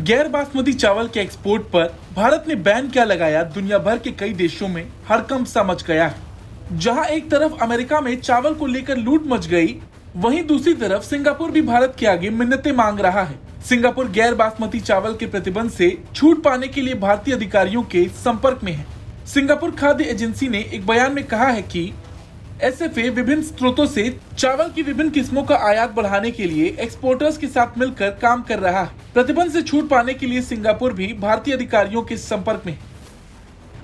गैर बासमती चावल के एक्सपोर्ट पर भारत ने बैन क्या लगाया, दुनिया भर के कई देशों में हड़कंप सा मच गया है। जहां एक तरफ अमेरिका में चावल को लेकर लूट मच गई, वहीं दूसरी तरफ सिंगापुर भी भारत के आगे मिन्नतें मांग रहा है। सिंगापुर गैर बासमती चावल के प्रतिबंध से छूट पाने के लिए भारतीय अधिकारियों के संपर्क में है। सिंगापुर खाद्य एजेंसी ने एक बयान में कहा है कि एसएफए विभिन्न स्रोतों से चावल की विभिन्न किस्मों का आयात बढ़ाने के लिए एक्सपोर्टर्स के साथ मिलकर काम कर रहा है। प्रतिबंध से छूट पाने के लिए सिंगापुर भी भारतीय अधिकारियों के संपर्क में है।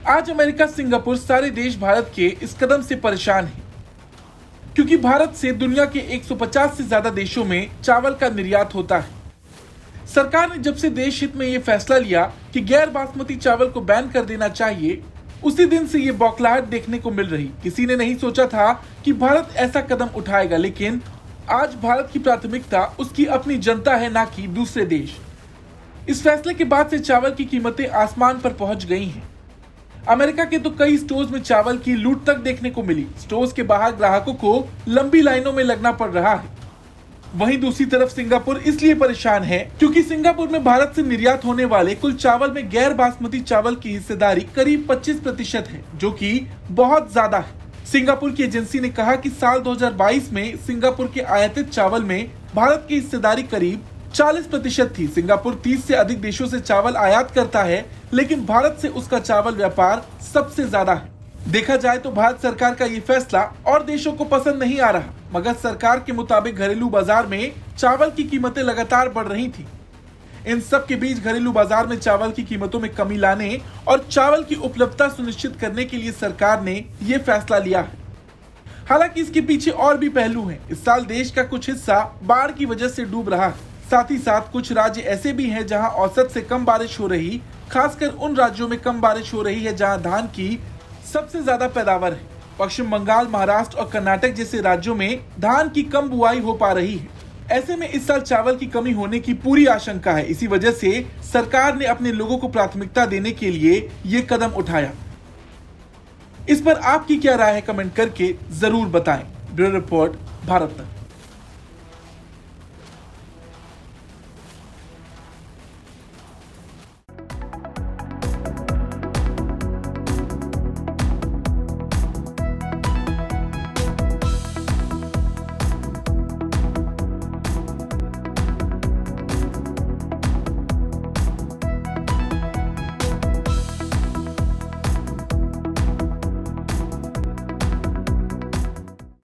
आज अमेरिका, सिंगापुर, सारे देश भारत के इस कदम से परेशान हैं, क्योंकि भारत से दुनिया के 150 से ज्यादा देशों में चावल का निर्यात होता है। सरकार ने जब से देश हित में ये फैसला लिया कि गैर बासमती चावल को बैन कर देना चाहिए, उसी दिन से ये बौखलाहट देखने को मिल रही। किसी ने नहीं सोचा था कि भारत ऐसा कदम उठाएगा, लेकिन आज भारत की प्राथमिकता उसकी अपनी जनता है, ना कि दूसरे देश। इस फैसले के बाद से चावल की कीमतें आसमान पर पहुंच गई हैं। अमेरिका के तो कई स्टोर्स में चावल की लूट तक देखने को मिली। स्टोर्स के बाहर ग्राहकों को लंबी लाइनों में लगना पड़ रहा है। वहीं दूसरी तरफ सिंगापुर इसलिए परेशान है क्योंकि सिंगापुर में भारत से निर्यात होने वाले कुल चावल में गैर बासमती चावल की हिस्सेदारी करीब 25% है, जो कि बहुत ज्यादा है। सिंगापुर की एजेंसी ने कहा कि साल 2022 में सिंगापुर के आयातित चावल में भारत की हिस्सेदारी करीब 40% थी। सिंगापुर 30 से अधिक देशों से चावल आयात करता है, लेकिन भारत से उसका चावल व्यापार सबसे ज्यादा है। देखा जाए तो भारत सरकार का ये फैसला और देशों को पसंद नहीं आ रहा, मगर सरकार के मुताबिक घरेलू बाजार में चावल की कीमतें लगातार बढ़ रही थी। इन सब के बीच घरेलू बाजार में चावल की कीमतों में कमी लाने और चावल की उपलब्धता सुनिश्चित करने के लिए सरकार ने ये फैसला लिया है। हालांकि इसके पीछे और भी पहलू हैं। इस साल देश का कुछ हिस्सा बाढ़ की वजह से डूब रहा है। साथ ही साथ कुछ राज्य ऐसे भी हैं जहां औसत से कम बारिश हो रही, खासकर उन राज्यों में कम बारिश हो रही है जहां धान की सबसे ज्यादा पैदावार है। पश्चिम बंगाल, महाराष्ट्र और कर्नाटक जैसे राज्यों में धान की कम बुआई हो पा रही है। ऐसे में इस साल चावल की कमी होने की पूरी आशंका है। इसी वजह से सरकार ने अपने लोगों को प्राथमिकता देने के लिए ये कदम उठाया। इस पर आपकी क्या राय है, कमेंट करके जरूर बताएं। ब्यूरो रिपोर्ट, भारत तक।